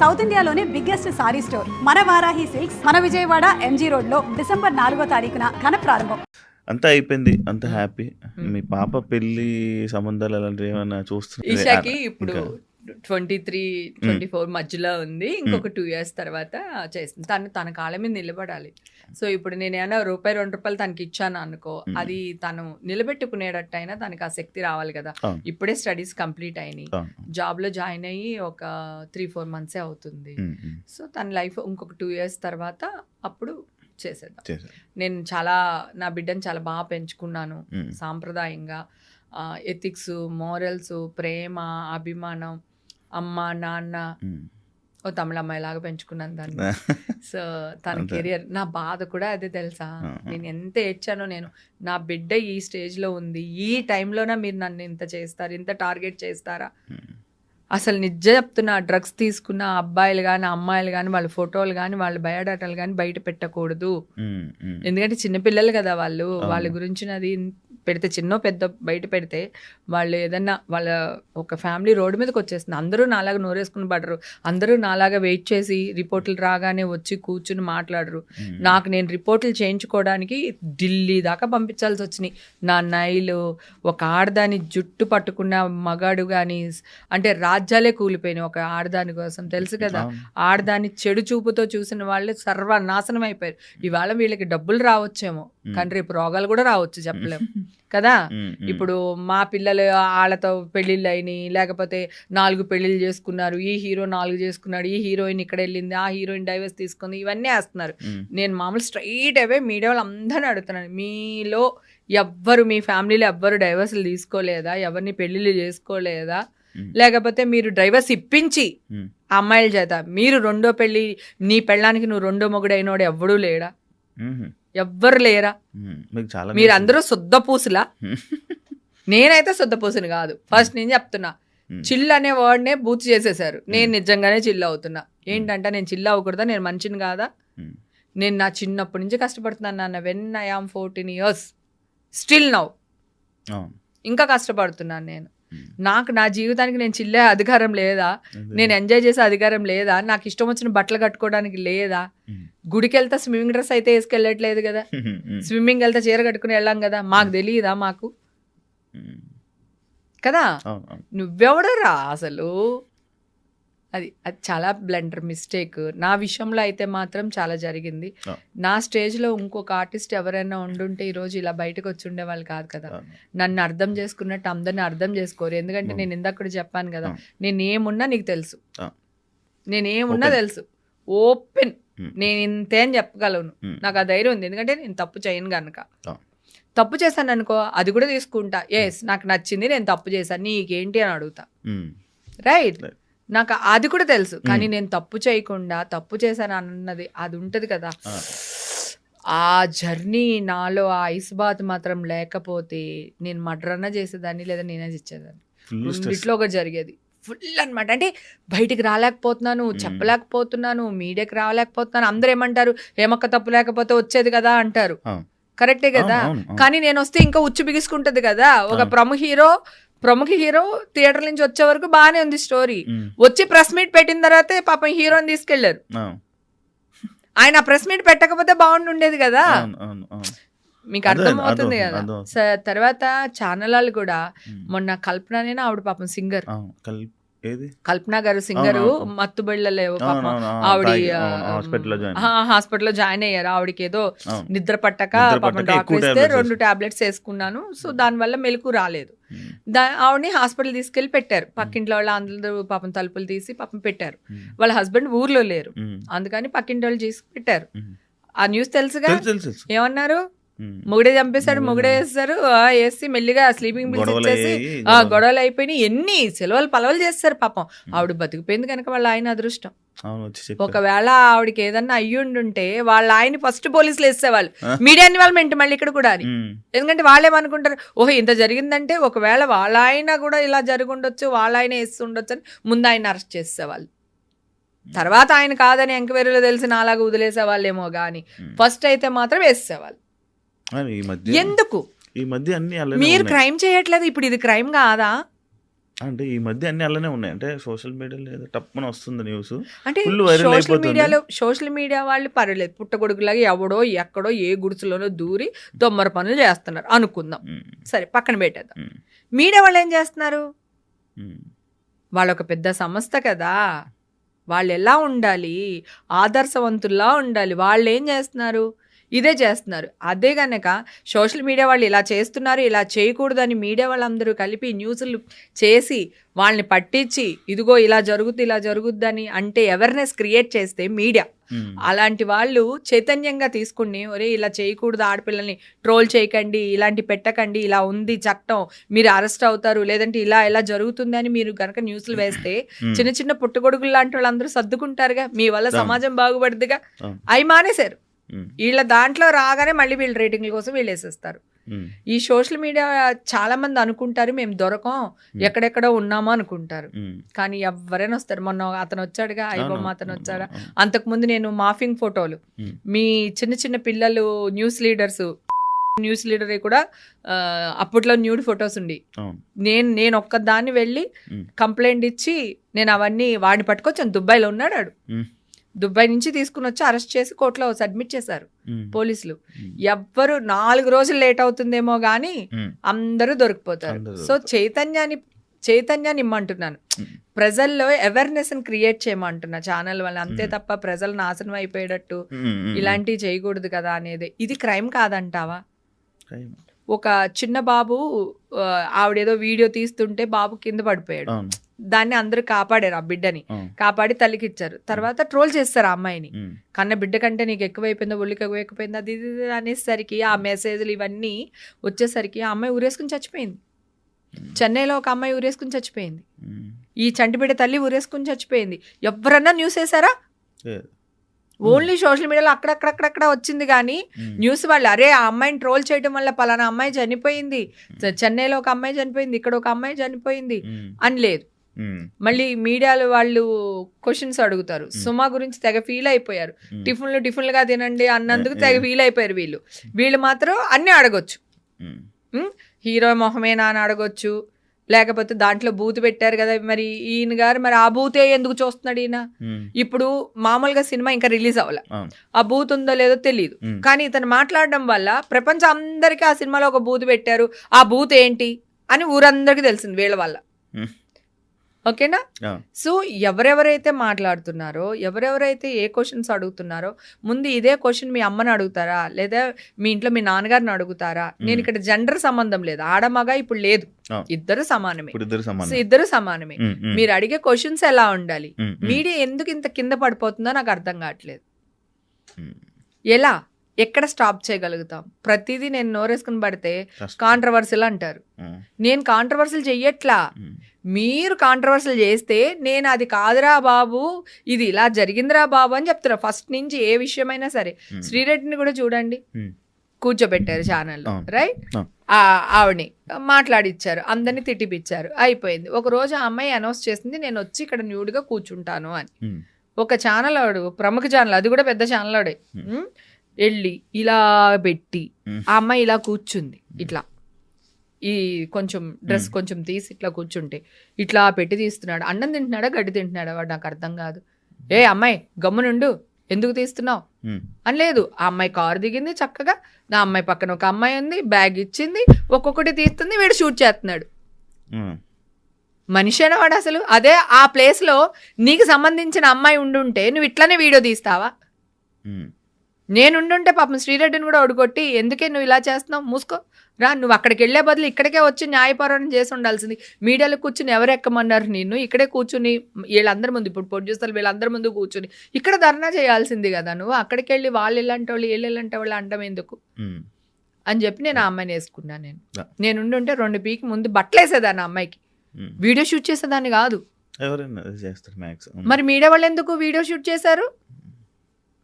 South ఇండియాలోనే biggest sorry store మన Varahi silks మన విజయవాడ ఎంజీ రోడ్ లో డిసెంబర్ 4వ తారీఖున ఘన ప్రారంభం. అంతా అయిపోయింది, అంత హ్యాపీ. మీ పాప పెళ్లి సంబంధాలు అలాంటివి ఏమైనా ఈషాకి ఇప్పుడు 23-24 మధ్యలో ఉంది. ఇంకొక 2 years తర్వాత చేస్తుంది. తన కాళ్ళ మీద నిలబడాలి. సో ఇప్పుడు నేను ఏమైనా ₹2 తనకి ఇచ్చాను అనుకో, అది తను నిలబెట్టుకునేటట్టు అయినా తనకి ఆ శక్తి రావాలి కదా. ఇప్పుడే స్టడీస్ కంప్లీట్ అయినాయి, జాబ్ లో జాయిన్ అయ్యి ఒక 3-4 months అవుతుంది. సో తన లైఫ్ ఇంకొక 2 years తర్వాత అప్పుడు చేసేద్దాం. నేను నా బిడ్డను చాలా బాగా పెంచుకున్నాను, సాంప్రదాయంగా ఎథిక్స్, మోరల్స్, ప్రేమ, అభిమానం, అమ్మ నాన్న, ఓ తమిళ అమ్మాయి లాగా పెంచుకున్నాను దాన్ని. సో తన కెరియర్, నా బాధ కూడా అదే తెలుసా. నేను ఎంత ఏడ్చానో. నేను నా బిడ్డ ఈ స్టేజ్లో ఉంది, ఈ టైంలోనే మీరు నన్ను ఇంత చేస్తారు, ఇంత టార్గెట్ చేస్తారా. అసలు నిజం చెప్తున్నా, డ్రగ్స్ తీసుకున్న అబ్బాయిలు కానీ అమ్మాయిలు కానీ వాళ్ళ ఫోటోలు కానీ వాళ్ళ బయోడాటాలు కానీ బయట పెట్టకూడదు. ఎందుకంటే చిన్నపిల్లలు కదా వాళ్ళు, వాళ్ళ గురించి అది పెడితే చిన్న పెద్ద బయట పెడితే వాళ్ళు ఏదన్నా వాళ్ళ ఒక ఫ్యామిలీ రోడ్డు మీదకి వచ్చేస్తుంది. అందరూ నాలాగా నోరేసుకుని పడరు, అందరూ నాలాగా వెయిట్ చేసి రిపోర్టులు రాగానే వచ్చి కూర్చుని మాట్లాడరు. నేను రిపోర్టులు చేయించుకోవడానికి ఢిల్లీ దాకా పంపించాల్సి వచ్చినాయి. నా నైలు, ఒక ఆడదాని జుట్టు పట్టుకున్న మగాడు కానీ, అంటే రాజ్యాలే కూలిపోయినాయి ఒక ఆడదాని కోసం. తెలుసు కదా, ఆడదాని చెడు చూపుతో చూసిన వాళ్ళు సర్వనాశనం అయిపోయారు. ఇవాళ వీళ్ళకి డబ్బులు రావచ్చేమో కానీ రేపు రోగాలు కూడా రావచ్చు, చెప్పలేము కదా. ఇప్పుడు మా పిల్లలు వాళ్ళతో పెళ్ళిళ్ళు అయినాయి, లేకపోతే 4 పెళ్ళిళ్ళు చేసుకున్నారు, ఈ హీరో 4 చేసుకున్నాడు, ఈ హీరోయిన్ ఇక్కడ వెళ్ళింది, ఆ హీరోయిన్ డైవర్స్ తీసుకుంది, ఇవన్నీ వేస్తున్నారు. నేను మామూలు స్ట్రైట్ అవే మీడియా వాళ్ళు అందరినీ అడుగుతున్నాను, మీలో ఎవ్వరు, మీ ఫ్యామిలీలో ఎవ్వరు డైవర్స్లు తీసుకోలేదా, ఎవరిని పెళ్ళిళ్ళు చేసుకోలేదా, లేకపోతే మీరు డైవర్స్ ఇప్పించి అమ్మాయిల చేత మీరు రెండో పెళ్ళి, నీ పెళ్ళానికి నువ్వు రెండో మొగుడు అయినోడు ఎవ్వడూ లేడా, ఎవ్వరు లేరా, మీరందరూ శుద్ధ పూసులా. నేనైతే శుద్ధ పూసుని కాదు, ఫస్ట్ నేను చెప్తున్నా. చిల్ అనే వర్డ్నే బూత్ చేసేసారు. నేను నిజంగానే చిల్ అవుతున్నా. ఏంటంటే నేను చిల్ అవ్వకూడదా, నేను మంచిని కాదా. నేను నా చిన్నప్పటి నుంచి కష్టపడుతున్నాను నాన్న. When I am 14 years still now ఇంకా కష్టపడుతున్నాను నేను. నా జీవితానికి నేను చిల్లే అధికారం లేదా, నేను ఎంజాయ్ చేసే అధికారం లేదా, నాకు ఇష్టం వచ్చిన బట్టలు కట్టుకోవడానికి లేదా. గుడికి వెళ్తే స్విమ్మింగ్ డ్రెస్ అయితే వేసుకెళ్ళట్లేదు కదా, స్విమ్మింగ్ వెళ్తే చీర కట్టుకుని వెళ్ళాం కదా. మాకు తెలియదా మాకు కదా. నువ్వెవడరా అసలు. అది చాలా బ్లండర్ మిస్టేక్. నా విషయంలో అయితే మాత్రం చాలా జరిగింది. నా స్టేజ్లో ఇంకొక ఆర్టిస్ట్ ఎవరైనా ఉండుంటే ఈరోజు ఇలా బయటకు వచ్చి ఉండేవాళ్ళు కాదు కదా. నన్ను అర్థం చేసుకున్నట్టు అందరిని అర్థం చేసుకోరు. ఎందుకంటే నేను ఇందాక కూడా చెప్పాను కదా, నేను ఏమున్నా నీకు తెలుసు, నేనేమున్నా తెలుసు, ఓపెన్. నేను ఇంతే అని చెప్పగలను, నాకు ఆ ధైర్యం ఉంది. ఎందుకంటే నేను తప్పు చేయను కనుక. తప్పు చేశాను అనుకో, అది కూడా తీసుకుంటా. ఎస్, నాకు నచ్చింది, నేను తప్పు చేశాను, నీకేంటి అని అడుగుతా. రైట్, నాకు అది కూడా తెలుసు. కానీ నేను తప్పు చేయకుండా తప్పు చేశాను అన్నది అది ఉంటది కదా, ఆ జర్నీ నాలో ఆ ఐస్ బాత్ మాత్రం లేకపోతే నేను మర్డర్ అన్నా చేసేదాన్ని, లేదా నేనే ఇచ్చేదాన్ని. రెండిట్లో ఒకటి జరిగేది ఫుల్ అనమాట. అంటే బయటికి రాలేకపోతున్నాను, చెప్పలేకపోతున్నాను, మీడియాకి రాలేకపోతున్నాను. అందరూ ఏమంటారు, ఏమక్క తప్పు లేకపోతే వచ్చేది కదా అంటారు. కరెక్టే కదా. కానీ నేను వస్తే ఇంకా ఉచ్చు బిగుసుకుంటది కదా. ఒక ప్రముఖ హీరో థియేటర్ నుంచి వచ్చే వరకు బాగానే ఉంది స్టోరీ. వచ్చి ప్రెస్ మీట్ పెట్టిన తర్వాత పాపం హీరోని తీసుకెళ్లారు. ఆయన ప్రెస్ మీట్ పెట్టకపోతే బాగుండుండేది కదా. మీకు అర్థం అవుతుంది కదా. తర్వాత ఛానల్ వాళ్ళు కూడా మొన్న కల్పననేనా, ఆవిడ పాపం సింగర్, కల్పన గారు సింగరు, మత్తుబళ్ళలేవు పాపం ఆవిడ హాస్పిటల్లో జాయిన్ అయ్యారు. ఆవిడకి ఏదో నిద్ర పట్టక పాపం డాక్టర్ ఇస్తే 2 tablets వేసుకున్నాను. సో దానివల్ల మెలకు రాలేదు. ఆవిడని హాస్పిటల్ తీసుకెళ్లి పెట్టారు. పక్కింట్లో వాళ్ళు అందరూ పాపం తలుపులు తీసి పాపం పెట్టారు. వాళ్ళ హస్బెండ్ ఊర్లో లేరు, అందుకని పక్కింటి వాళ్ళు చేసి పెట్టారు. ఆ న్యూస్ తెలుసుగా. ఏమన్నారు, మొగుడే చంపేశాడు, మొగుడే వేస్తారు, వేసి మెల్లిగా స్లీపింగ్ బిల్స్ ఇచ్చేసి గొడవలు అయిపోయినాయి. ఎన్ని సెలవులు పలవలు చేస్తారు పాపం. ఆవిడ బతికిపోయింది కనుక వాళ్ళ ఆయన అదృష్టం. ఒకవేళ ఆవిడకి ఏదన్నా అయ్యుండుంటే వాళ్ళ ఆయన ఫస్ట్ పోలీసులు వేసేవాళ్ళు, మీడియా ఇన్వాల్వ్మెంట్ మళ్ళీ ఇక్కడ కూడా అని. ఎందుకంటే వాళ్ళేమనుకుంటారు, ఓహో ఇంత జరిగిందంటే ఒకవేళ వాళ్ళ ఆయన కూడా ఇలా జరుగుండొచ్చు, వాళ్ళ ఆయన వేస్తుండొచ్చు అని ముందు ఆయన అరెస్ట్ చేసేవాళ్ళు. తర్వాత ఆయన కాదని ఎంక్వైరీలో తెలిసిన అలాగా వదిలేసేవాళ్ళేమో కానీ ఫస్ట్ అయితే మాత్రం వేసేవాళ్ళు. ఎందుకు ఈ మధ్య అన్ని మీరు క్రైమ్ చేయట్లేదు, ఇప్పుడు ఇది క్రైమ్ కాదా? అంటే ఈ మధ్య అన్ని అలానే ఉన్నాయి. అంటే సోషల్ మీడియాలో ఏదో టప్పున వస్తుంది న్యూస్. అంటే ఫుల్ వైరల్ సోషల్ అయిపోతుంది. మీడియాలో సోషల్ మీడియా వాళ్ళు పర్లేదు, పుట్టగొడుగులాగా ఎవడో ఎక్కడో ఏ గుడిసెలోనో దూరి దొమ్మర పనులు చేస్తున్నారు అనుకుందాం, సరే పక్కన పెట్టేద్దాం. మీడియా వాళ్ళు ఏం చేస్తున్నారు? వాళ్ళు ఒక పెద్ద సంస్థ కదా, వాళ్ళు ఎలా ఉండాలి, ఆదర్శవంతుల్లా ఉండాలి. వాళ్ళు ఏం చేస్తున్నారు? ఇదే చేస్తున్నారు. అదే గనక సోషల్ మీడియా వాళ్ళు ఇలా చేస్తున్నారు, ఇలా చేయకూడదని మీడియా వాళ్ళందరూ కలిపి న్యూస్లు చేసి వాళ్ళని పట్టించి ఇదిగో ఇలా జరుగుద్దని అంటే అవేర్నెస్ క్రియేట్ చేస్తే మీడియా, అలాంటి వాళ్ళు చైతన్యంగా తీసుకుని ఒరే ఇలా చేయకూడదు, ఆడపిల్లల్ని ట్రోల్ చేయకండి, ఇలాంటి పెట్టకండి, ఇలా ఉంది చట్టం, మీరు అరెస్ట్ అవుతారు, లేదంటే ఇలా జరుగుతుంది అని మీరు కనుక న్యూస్లు వేస్తే చిన్న చిన్న పుట్టగొడుగులు లాంటి వాళ్ళందరూ సర్దుకుంటారుగా, మీ వల్ల సమాజం బాగుపడుతుందిగా. అవి మానేశారు. వీళ్ళ దాంట్లో రాగానే మళ్ళీ వీళ్ళు రేటింగ్ల కోసం వీళ్ళు వేసేస్తారు. ఈ సోషల్ మీడియా చాలా మంది అనుకుంటారు మేము దొరకం, ఎక్కడెక్కడో ఉన్నామో అనుకుంటారు, కానీ ఎవరైనా వస్తారు. మొన్న అతను వచ్చాడుగా, ఐబొమ్మ అతను వచ్చాడా, అంతకుముందు నేను మాఫింగ్ ఫోటోలు, మీ చిన్న చిన్న పిల్లలు న్యూస్ లీడర్ కూడా అప్పట్లో న్యూడ్ ఫొటోస్ ఉండి నేను ఒక్కదాన్ని వెళ్ళి కంప్లైంట్ ఇచ్చి నేను అవన్నీ వాడిని పట్టుకొచ్చాను. దుబాయ్లో ఉన్నాడు వాడు. దుబాయ్ నుంచి తీసుకుని వచ్చి అరెస్ట్ చేసి కోర్టులో సబ్మిట్ చేశారు పోలీసులు. ఎవ్వరు 4 రోజులు లేట్ అవుతుందేమో గానీ అందరూ దొరికిపోతారు. సో చైతన్యాన్ని ఇమ్మంటున్నాను, ప్రజల్లో అవేర్నెస్ క్రియేట్ చేయమంటున్నా ఛానల్ వల్ల, అంతే తప్ప ప్రజలు నాశనం అయిపోయేటట్టు ఇలాంటివి చేయకూడదు కదా అనేది. ఇది క్రైమ్ కాదంటావా? ఒక చిన్న బాబు ఆవిడేదో వీడియో తీస్తుంటే బాబు కింద పడిపోయాడు, దాన్ని అందరూ కాపాడారు, ఆ బిడ్డని కాపాడి తల్లికి ఇచ్చారు. తర్వాత ట్రోల్ చేస్తారు ఆ అమ్మాయిని, కన్న బిడ్డ కంటే నీకు ఎక్కువైపోయిందో, ఒళ్ళకి ఎక్కువైపోయిందో, అది అనేసరికి ఆ మెసేజ్లు ఇవన్నీ వచ్చేసరికి ఆ అమ్మాయి ఊరేసుకుని చచ్చిపోయింది. చెన్నైలో ఒక అమ్మాయి ఊరేసుకుని చచ్చిపోయింది, ఈ చంటిబిడ్డ తల్లి ఊరేసుకుని చచ్చిపోయింది. ఎవరన్నా న్యూస్ వేసారా? ఓన్లీ సోషల్ మీడియాలో అక్కడక్కడ వచ్చింది కానీ న్యూస్ వాళ్ళు అరే ఆ అమ్మాయిని ట్రోల్ చేయడం వల్ల పలానా అమ్మాయి చనిపోయింది, చెన్నైలో ఒక అమ్మాయి చనిపోయింది, ఇక్కడ ఒక అమ్మాయి చనిపోయింది అని లేదు. మళ్ళీ మీడియాలో వాళ్ళు క్వశ్చన్స్ అడుగుతారు. సుమా గురించి తెగ ఫీల్ అయిపోయారు, టిఫిన్లుగా తినండి అన్నందుకు తెగ ఫీల్ అయిపోయారు. వీళ్ళు మాత్రం అన్నీ అడగొచ్చు, హీరో మొహమేనా అని అడగొచ్చు, లేకపోతే దాంట్లో బూత్ పెట్టారు కదా మరి ఈయన గారు, మరి ఆ బూతే ఎందుకు చూస్తున్నాడు ఈయన? ఇప్పుడు మామూలుగా సినిమా ఇంకా రిలీజ్ అవ్వాల, ఆ బూత్ ఉందో లేదో తెలియదు, కానీ ఇతను మాట్లాడడం వల్ల ప్రపంచం అందరికీ ఆ సినిమాలో ఒక బూత్ పెట్టారు, ఆ బూత్ ఏంటి అని ఊరందరికీ తెలిసింది వీళ్ళ వల్ల. ఓకేనా? సో ఎవరెవరైతే మాట్లాడుతున్నారో, ఎవరెవరైతే ఏ క్వశ్చన్స్ అడుగుతున్నారో, ముందు ఇదే క్వశ్చన్ మీ అమ్మని అడుగుతారా, లేదా మీ ఇంట్లో మీ నాన్నగారిని అడుగుతారా? నేను ఇక్కడ జెండర్ సంబంధం లేదు, ఆడమగ ఇప్పుడు లేదు, ఇద్దరు సమానమే. మీరు అడిగే క్వశ్చన్స్ ఎలా ఉండాలి? మీడియా ఎందుకు ఇంత కింద పడిపోతుందో నాకు అర్థం కావట్లేదు. ఎలా ఎక్కడ స్టాప్ చేయగలుగుతాం? ప్రతిదీ నేను నోరేసుకుని పడితే కాంట్రవర్సీలు అంటారు. నేను కాంట్రవర్సీలు చెయ్యట్లా, మీరు కాంట్రవర్సీలు చేస్తే నేను అది కాదురా బాబు, ఇది ఇలా జరిగిందిరా బాబు అని చెప్తున్నా ఫస్ట్ నుంచి. ఏ విషయమైనా సరే, శ్రీరెడ్డిని కూడా చూడండి, కూర్చోబెట్టారు ఛానల్లో, రైట్? ఆవిడని మాట్లాడిచ్చారు, అందరినీ తిట్టిపిచ్చారు, అయిపోయింది. ఒక రోజు ఆ అమ్మాయి అనౌన్స్ చేసింది నేను వచ్చి ఇక్కడ న్యూడ్గా కూర్చుంటాను అని. ఒక ఛానల్ వాడు, ప్రముఖ ఛానల్, అది కూడా పెద్ద ఛానల్ వాడే, వెళ్ళి ఇలా పెట్టి ఆ అమ్మాయి ఇలా కూర్చుంది, ఇట్లా ఈ కొంచెం డ్రెస్ కొంచెం తీసి ఇట్లా కూర్చుంటే ఇట్లా పెట్టి తీస్తున్నాడు. అన్నం తింటున్నాడా గడ్డి తింటున్నాడా వాడు నాకు అర్థం కాదు. ఏ అమ్మాయి గమ్మునుండు, ఎందుకు తీస్తున్నావు అని లేదు. ఆ అమ్మాయి కారు దిగింది చక్కగా, నా అమ్మాయి పక్కన ఒక అమ్మాయి ఉంది, బ్యాగ్ ఇచ్చింది, ఒక్కొక్కటి తీస్తుంది, వీడు షూట్ చేస్తున్నాడు. మనిషేనా వాడు అసలు? అదే ఆ ప్లేస్లో నీకు సంబంధించిన అమ్మాయి ఉండుంటే నువ్వు ఇట్లానే వీడియో తీస్తావా? నేనుండుంటే పాపం శ్రీరెడ్డిని కూడా ఒడుకొట్టి ఎందుకే నువ్వు ఇలా చేస్తున్నావు, మూసుకో రా, నువ్వు అక్కడికి వెళ్ళే బదులు ఇక్కడికే వచ్చి న్యాయపోరాటం చేసి ఉండాల్సింది. మీడియాలో కూర్చుని ఎవరు ఎక్కమన్నారు నిన్ను? ఇక్కడే కూర్చుని వీళ్ళందరి ముందు, ఇప్పుడు ప్రొడ్యూసర్లు వీళ్ళందరి ముందు కూర్చుని ఇక్కడ ధర్నా చేయాల్సింది కదా. నువ్వు అక్కడికి వెళ్ళి వాళ్ళు ఇలాంటి వాళ్ళు వీళ్ళు ఇలాంటి వాళ్ళు అంటాం ఎందుకు అని చెప్పి నేను ఆ అమ్మాయిని వేసుకున్నాను. నేనుండుంటే 2 పీకి ముందు బట్టలు వేసేదాన్ని, ఆ అమ్మాయికి వీడియో షూట్ చేసేదాన్ని కాదు. మరి మీడియా వాళ్ళు ఎందుకు వీడియో షూట్ చేశారు?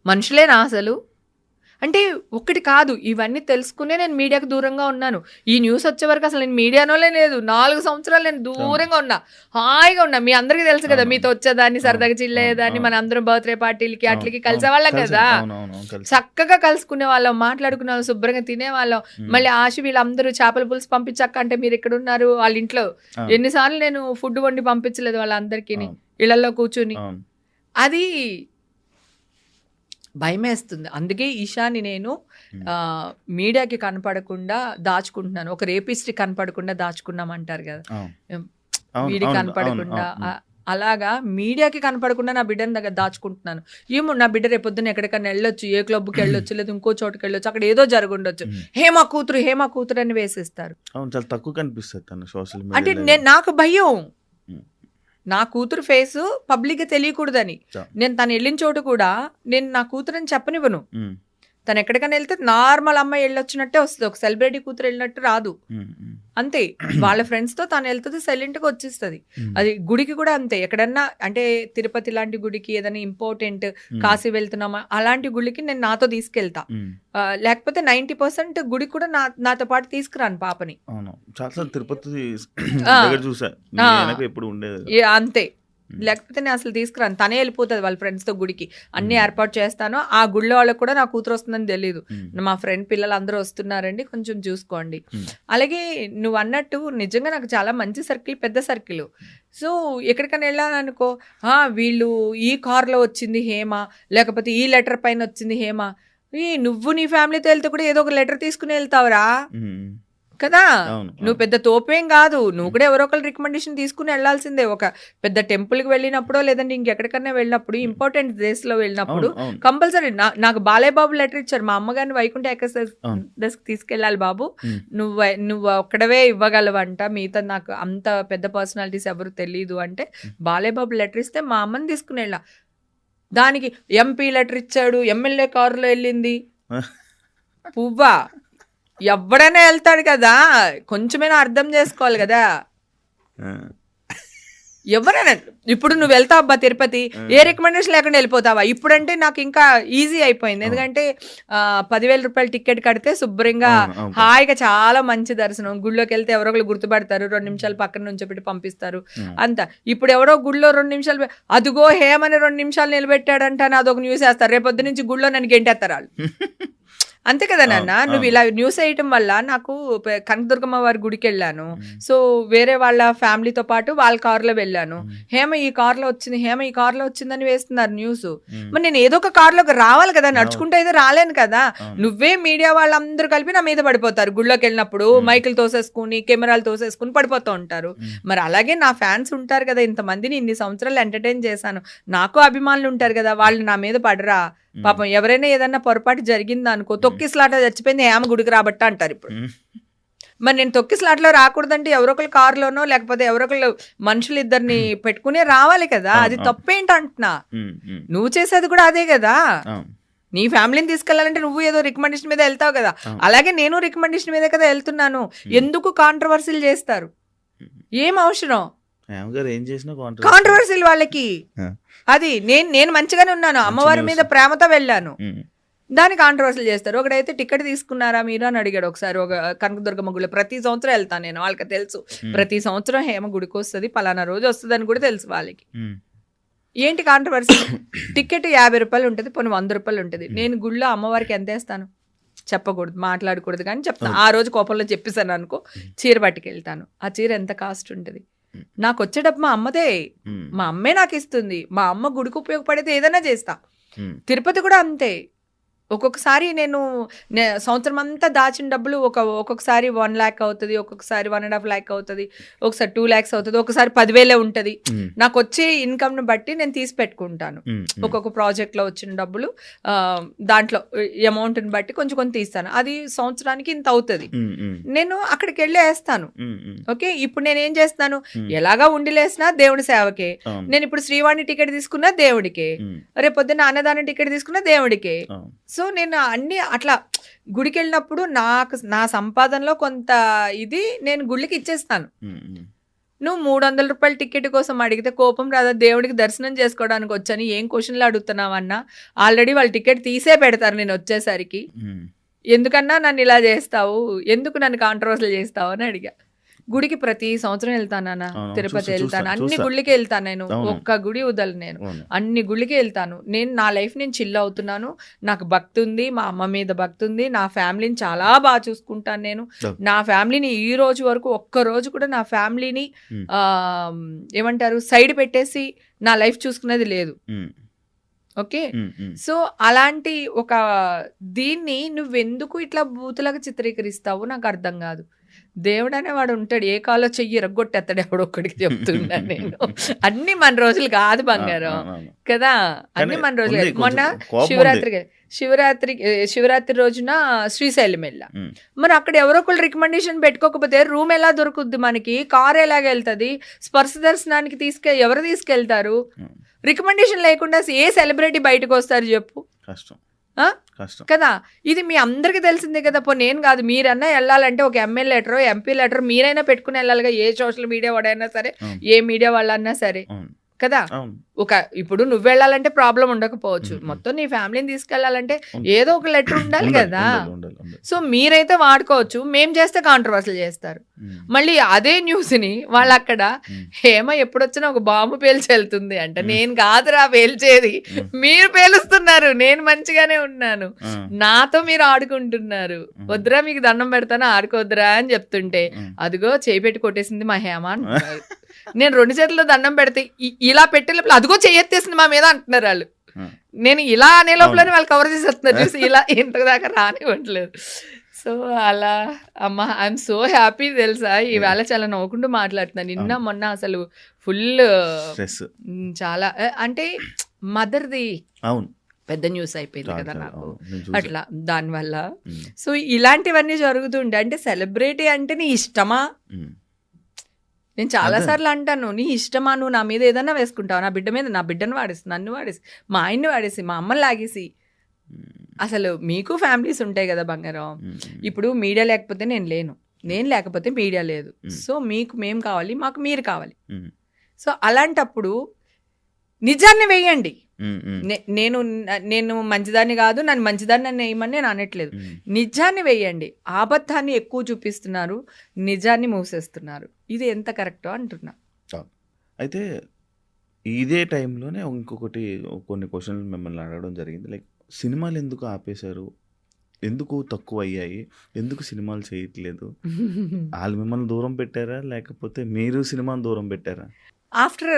మనుషులేనా అసలు? అంటే ఒకటి కాదు, ఇవన్నీ తెలుసుకునే నేను మీడియాకు దూరంగా ఉన్నాను. ఈ న్యూస్ వచ్చే వరకు అసలు నేను మీడియానోలే లేదు. 4 సంవత్సరాలు నేను దూరంగా ఉన్నా, హాయిగా ఉన్నా. మీ అందరికీ తెలుసు కదా, మీతో వచ్చేదాన్ని, సరదాగా చిల్లేదాన్ని, మన అందరం బర్త్డే పార్టీలకి అట్లకి కలిసేవాళ్ళం కదా, చక్కగా కలుసుకునే వాళ్ళం, మాట్లాడుకునే వాళ్ళం, శుభ్రంగా తినేవాళ్ళం. మళ్ళీ ఆశ వీళ్ళందరూ చేపల పులుసు పంపించక్క అంటే మీరు ఎక్కడ ఉన్నారు, వాళ్ళ ఇంట్లో ఎన్నిసార్లు నేను ఫుడ్ వండి పంపించలేదు వాళ్ళందరికీ, ఇళ్లలో కూర్చుని. అది భయమేస్తుంది. అందుకే ఈషాని నేను మీడియాకి కనపడకుండా దాచుకుంటున్నాను. ఒక రేపిస్ట్కి కనపడకుండా దాచుకున్నామంటారు కదా, వీడికి కనపడకుండా. అలాగా మీడియాకి కనపడకుండా నా బిడ్డని దగ్గర దాచుకుంటున్నాను. ఏమో నా బిడ్డ రేపొద్దున ఎక్కడికైనా వెళ్ళొచ్చు, ఏ క్లబ్కి వెళ్ళొచ్చు, లేదా ఇంకో చోటుకి వెళ్ళొచ్చు, అక్కడ ఏదో జరుగుండొచ్చు, హేమ కూతురు అని వేసేస్తారు. చాలా తక్కువ కనిపిస్తుంది సోషల్ అంటే నాకు భయం, నా కూతురు ఫేస్ పబ్లిక్గా తెలియకూడదని. నేను తను వెళ్ళిన చోటు కూడా నేను నా కూతురని చెప్పనివ్వను. తను ఎక్కడికైనా వెళ్తే నార్మల్ అమ్మాయి వెళ్ళొచ్చినట్టే వస్తుంది, ఒక సెలబ్రిటీ కూతురు వెళ్ళినట్టు రాదు. అంతే, వాళ్ళ ఫ్రెండ్స్తో తను వెళ్తుంది, సైలెంట్గా వచ్చేస్తుంది. అది గుడికి కూడా అంతే. ఎక్కడన్నా అంటే తిరుపతి లాంటి గుడికి, ఏదైనా ఇంపార్టెంట్, కాశీ వెళ్తున్నామా అలాంటి గుడికి నేను నాతో తీసుకెళ్తా. లేకపోతే 90% గుడికి కూడా నాతో పాటు తీసుకురాను పాపని. తిరుపతి అంతే, లేకపోతే నేను అసలు తీసుకురాను, తనే వెళ్ళిపోతుంది వాళ్ళ ఫ్రెండ్స్తో గుడికి. అన్ని ఏర్పాటు చేస్తాను. ఆ గుళ్ళో వాళ్ళకి కూడా నా కూతురు వస్తుందని తెలీదు. మా ఫ్రెండ్ పిల్లలు అందరూ వస్తున్నారండి, కొంచెం చూసుకోండి. అలాగే నువ్వు అన్నట్టు నిజంగా నాకు చాలా మంచి సర్కిల్, పెద్ద సర్కిల్. సో ఎక్కడికైనా వెళ్ళాలనుకో, వీళ్ళు ఈ కార్లో వచ్చింది హేమ, లేకపోతే ఈ లెటర్ పైన వచ్చింది హేమ. నువ్వు నీ ఫ్యామిలీతో వెళ్తే కూడా ఏదో ఒక లెటర్ తీసుకుని వెళ్తావురా కదా, నువ్వు పెద్ద తోపేం కాదు. నువ్వు కూడా ఎవరో ఒకరు రికమెండేషన్ తీసుకుని వెళ్లాల్సిందే. ఒక పెద్ద టెంపుల్కి వెళ్ళినప్పుడు, లేదంటే ఇంకెక్కడికన్నా వెళ్ళినప్పుడు, ఇంపార్టెంట్ ప్లేస్లో వెళ్ళినప్పుడు కంపల్సరీ. నాకు బాలయ్య బాబు లెటర్ ఇచ్చారు, మా అమ్మగారిని వైకుంఠ ఏకాదశి తీసుకెళ్ళాలి బాబు, నువ్వు ఒక్కడవే ఇవ్వగలవంట, మిగతా నాకు అంత పెద్ద పర్సనాలిటీస్ ఎవరు తెలీదు అంటే బాలయ్య బాబు లెటర్ ఇస్తే మా అమ్మని తీసుకుని వెళ్ళా. దానికి ఎంపీ లెటర్ ఇచ్చాడు, ఎమ్మెల్యే కారులో వెళ్ళింది. పువ్వా, ఎవడైనా వెళ్తాడు కదా, కొంచెమైనా అర్థం చేసుకోవాలి కదా. ఎవరైనా ఇప్పుడు నువ్వు వెళ్తావు అబ్బా తిరుపతి, ఏ రికమెండేషన్ లేకుండా వెళ్ళిపోతావా? ఇప్పుడంటే నాకు ఇంకా ఈజీ అయిపోయింది, ఎందుకంటే 10,000 రూపాయలు టికెట్ కడితే శుభ్రంగా హాయిగా చాలా మంచి దర్శనం. గుళ్ళోకి వెళ్తే ఎవరో ఒకరు గుర్తుపడతారు, 2 నిమిషాలు పక్కన నుంచి పెట్టి పంపిస్తారు అంతా. ఇప్పుడు ఎవరో గుళ్ళో 2 నిమిషాలు, అదిగో హేమని 2 నిమిషాలు నిలబెట్టాడంట అని అదొక న్యూస్ వేస్తారు, రేపొద్దు నుంచి గుళ్ళో నన్ను గెంటేస్తారు వాళ్ళు. అంతే కదా నాన్న, నువ్వు ఇలా న్యూస్ వేయటం వల్ల నాకు కనకదుర్గమ్మ వారి గుడికి వెళ్ళాను. సో వేరే వాళ్ళ ఫ్యామిలీతో పాటు వాళ్ళ కారులో వెళ్ళాను. హేమ ఈ కారులో వచ్చింది, హేమ ఈ కారులో వచ్చిందని వేస్తున్నారు న్యూస్. మరి నేను ఏదో ఒక కారులోకి రావాలి కదా, నడుచుకుంటే అయితే రాలేను కదా. నువ్వే మీడియా వాళ్ళందరూ కలిపి నా మీద పడిపోతారు. గుళ్ళోకి వెళ్ళినప్పుడు మైకులు తోసేసుకుని, కెమెరాలు తోసేసుకుని పడిపోతూ ఉంటారు. మరి అలాగే నా ఫ్యాన్స్ ఉంటారు కదా, ఇంతమందిని ఇన్ని సంవత్సరాలు ఎంటర్టైన్ చేశాను, నాకు అభిమానులు ఉంటారు కదా, వాళ్ళు నా మీద పడరా? పాపం ఎవరైనా ఏదన్నా పొరపాటు జరిగిందా అనుకో, తొక్కిస్లాట చచ్చిపోయింది హేమ గుడికి రాబట్ట అంటారు ఇప్పుడు. మరి నేను తొక్కిస్లాట్లో రాకూడదంటే ఎవరొకరు కారులోనో లేకపోతే ఎవరొకరు మనుషులు ఇద్దరిని పెట్టుకునే రావాలి కదా, అది తప్పేంటి అంటున్నా. నువ్వు చేసేది కూడా అదే కదా. నీ ఫ్యామిలీని తీసుకెళ్లాలంటే నువ్వు ఏదో రికమెండేషన్ మీద వెళ్తావు కదా, అలాగే నేను రికమెండేషన్ మీద కదా వెళ్తున్నాను. ఎందుకు కాంట్రవర్సీలు చేస్తారు, ఏం అవసరం కాంట్రవర్సీలు వాళ్ళకి? అది నేను మంచిగానే ఉన్నాను, అమ్మవారి మీద ప్రేమతో వెళ్ళాను, దాన్ని కాంట్రవర్సీలు చేస్తారు. ఒకడైతే టికెట్ తీసుకున్నారా మీరు అని అడిగాడు ఒకసారి, ఒక కనకదుర్గమ్మ గుడి. ప్రతి సంవత్సరం వెళ్తాను నేను, వాళ్ళకి తెలుసు ప్రతి సంవత్సరం హేమ గుడికి వస్తుంది, పలానా రోజు వస్తుంది అని కూడా తెలుసు వాళ్ళకి. ఏంటి కాంట్రవర్సీ? టికెట్ 50 రూపాయలు ఉంటుంది, పోనీ 100 రూపాయలు ఉంటుంది. నేను గుళ్ళో అమ్మవారికి ఎంత వేస్తాను చెప్పకూడదు, మాట్లాడకూడదు, కానీ చెప్తాను. ఆ రోజు కోపంలో చెప్పేసాను అనుకో, చీర పట్టుకెళ్తాను. ఆ చీర ఎంత కాస్ట్ ఉంటుంది? నాకు వచ్చే డబ్బు మా అమ్మదే, మా అమ్మే నాకు ఇస్తుంది. మా అమ్మ గుడికి ఉపయోగపడితే ఏదైనా చేస్తా. తిరుపతి కూడా అంతే. ఒక్కొక్కసారి నేను సంవత్సరం అంతా దాచిన డబ్బులు ఒక్కొక్కసారి 1 lakh అవుతుంది, ఒక్కొక్కసారి 1.5 lakh అవుతుంది, ఒకసారి 2 lakhs అవుతుంది, ఒకసారి 10,000 ఉంటుంది. నాకు వచ్చే ఇన్కమ్ను బట్టి నేను తీసి పెట్టుకుంటాను. ఒక్కొక్క ప్రాజెక్ట్లో వచ్చిన డబ్బులు దాంట్లో అమౌంట్ని బట్టి కొంచెం కొంచెం తీస్తాను. అది సంవత్సరానికి ఇంత అవుతుంది, నేను అక్కడికి వెళ్ళి వేస్తాను. ఓకే, ఇప్పుడు నేను ఏం చేస్తాను, ఎలాగా ఉండిలేసినా దేవుడి సేవకే. నేను ఇప్పుడు శ్రీవాణి టికెట్ తీసుకున్నా దేవుడికే, రేపొద్దున అన్నదానం టికెట్ తీసుకున్నా దేవుడికే. సో నేను అన్ని అట్లా గుడికి వెళ్ళినప్పుడు నా సంపాదనలో కొంత ఇది నేను గుళ్ళకి ఇచ్చేస్తాను. నువ్వు 300 రూపాయల టికెట్ కోసం అడిగితే కోపం రాదా? దేవుడికి దర్శనం చేసుకోవడానికి వచ్చని ఏం క్వశ్చన్లు అడుగుతున్నావన్నా? ఆల్రెడీ వాళ్ళు టికెట్ తీసే పెడతారు నేను వచ్చేసరికి. ఎందుకన్నా నన్ను ఇలా చేస్తావు, ఎందుకు నన్ను కాంట్రవర్సీలు చేస్తావు అని అడిగా. గుడికి ప్రతి సంవత్సరం వెళ్తాను, తిరుపతి వెళ్తాను, అన్ని గుళ్ళకి వెళ్తాను. నేను ఒక్క గుడి వదలను, నేను అన్ని గుళ్ళకి వెళ్తాను. నేను నా లైఫ్ నేను చిల్ అవుతున్నాను, నాకు భక్తి ఉంది, మా అమ్మ మీద భక్తి ఉంది, నా ఫ్యామిలీని చాలా బాగా చూసుకుంటాను. నేను నా ఫ్యామిలీని ఈ రోజు వరకు ఒక్క రోజు కూడా నా ఫ్యామిలీని ఏమంటారు సైడ్ పెట్టేసి నా లైఫ్ చూసుకునేది లేదు. ఓకే, సో అలాంటి ఒక దీన్ని నువ్వెందుకు ఇట్లా బూతులాగా చిత్రీకరిస్తావు నాకు అర్థం కాదు. దేవుడు అనేవాడు ఉంటాడు, ఏ కాలో చెయ్యి ఎరగొట్టేస్తాడు ఎవడొక్కడికి చెప్తున్నా నేను. అన్ని మన రోజులు కాదు బంగారం కదా, అన్ని మన రోజులు. మొన్న శివరాత్రి రోజున శ్రీశైలం వెళ్ళా. మరి అక్కడ ఎవరో ఒకళ్ళు రికమెండేషన్ పెట్టుకోకపోతే రూమ్ ఎలా దొరుకుద్ది మనకి, కార్ ఎలాగ వెళ్తుంది, స్పర్శ దర్శనానికి ఎవరు తీసుకెళ్తారు? రికమెండేషన్ లేకుండా ఏ సెలబ్రిటీ బయటకు వస్తారు చెప్పు? కదా, ఇది మీ అందరికి తెలిసిందే కదా. నేను కాదు, మీరన్నా వెళ్ళాలంటే ఒక ఎమ్మెల్యే లెటర్, ఎంపీ లెటర్ మీరైనా పెట్టుకుని వెళ్ళాలిగా, ఏ సోషల్ మీడియా వాడైనా సరే, ఏ మీడియా వాళ్ళన్నా సరే కదా. ఇప్పుడు నువ్వు వెళ్ళాలంటే ప్రాబ్లం ఉండకపోవచ్చు, మొత్తం నీ ఫ్యామిలీని తీసుకెళ్లాలంటే ఏదో ఒక లెటర్ ఉండాలి కదా. సో మీరైతే వాడుకోవచ్చు, మేం చేస్తే కాంట్రవర్సీలు చేస్తారు. మళ్ళీ అదే న్యూస్ ని వాళ్ళు అక్కడ హేమ ఎప్పుడొచ్చినా ఒక బాంబు పేల్చి వెళ్తుంది అంటే, నేను కాదురా పేల్చేది, మీరు పేలుస్తున్నారు, నేను మంచిగానే ఉన్నాను, నాతో మీరు ఆడుకుంటున్నారు, వద్దురా మీకు దండం పెడతాను ఆడుకోద్దురా అని చెప్తుంటే, అదిగో చేయి పెట్టి కొట్టేసింది మా హేమ అంటున్నారు. నేను 2 చేతుల్లో దండం పెడితే ఇలా పెట్టే లోపల అదిగో చెయ్యెత్తేసింది మా మీద అంటున్నారు వాళ్ళు. నేను ఇలా అనే లోపలనే వాళ్ళు కవర్ చేసేస్తున్నారు, చూసి ఇలా ఇంతదాకా రానివ్వట్లేదు. సో అలా అమ్మ ఐఎమ్ సో హ్యాపీ తెలుసా, ఈవేళ చాలా నవ్వుకుంటూ మాట్లాడుతున్నాను. నిన్న మొన్న అసలు ఫుల్ చాలా అంటే మదర్ది పెద్ద న్యూస్ అయిపోయింది కదా నాకు, అట్లా దానివల్ల. సో ఇలాంటివన్నీ జరుగుతుండే. అంటే సెలబ్రిటీ అంటే నీ ఇష్టమా? నేను చాలాసార్లు అంటాను, నీ ఇష్టమా, నువ్వు నా మీద ఏదైనా వేసుకుంటావు, నా బిడ్డ మీద, నా బిడ్డను వాడేసి, నన్ను వాడేసి, మా ఆయన్ని వాడేసి, మా అమ్మని లాగేసి. అసలు మీకు ఫ్యామిలీస్ ఉంటాయి కదా బంగారం. ఇప్పుడు మీడియా లేకపోతే నేను లేను, నేను లేకపోతే మీడియా లేదు. సో మీకు మేము కావాలి, మాకు మీరు కావాలి. సో అలాంటప్పుడు నిజాన్ని వేయండి. నేను మంచిదాన్ని కాదు, నన్ను మంచిదాన్ని వేయమని నేను అనట్లేదు. నిజాన్ని వేయండి. అబద్ధాన్ని ఎక్కువ చూపిస్తున్నారు, నిజాన్ని మూసేస్తున్నారు. ఇది ఎంత కరెక్టో అంటున్నా. అయితే ఇదే టైంలోనే ఇంకొకటి కొన్ని క్వశ్చన్లు మిమ్మల్ని అడగడం జరిగింది. లైక్ సినిమాలు ఎందుకు ఆపేశారు, ఎందుకు తక్కువ అయ్యాయి, ఎందుకు సినిమాలు చేయట్లేదు? వాళ్ళు మిమ్మల్ని దూరం పెట్టారా, లేకపోతే మీరు సినిమాని దూరం పెట్టారా? ఆఫ్టర్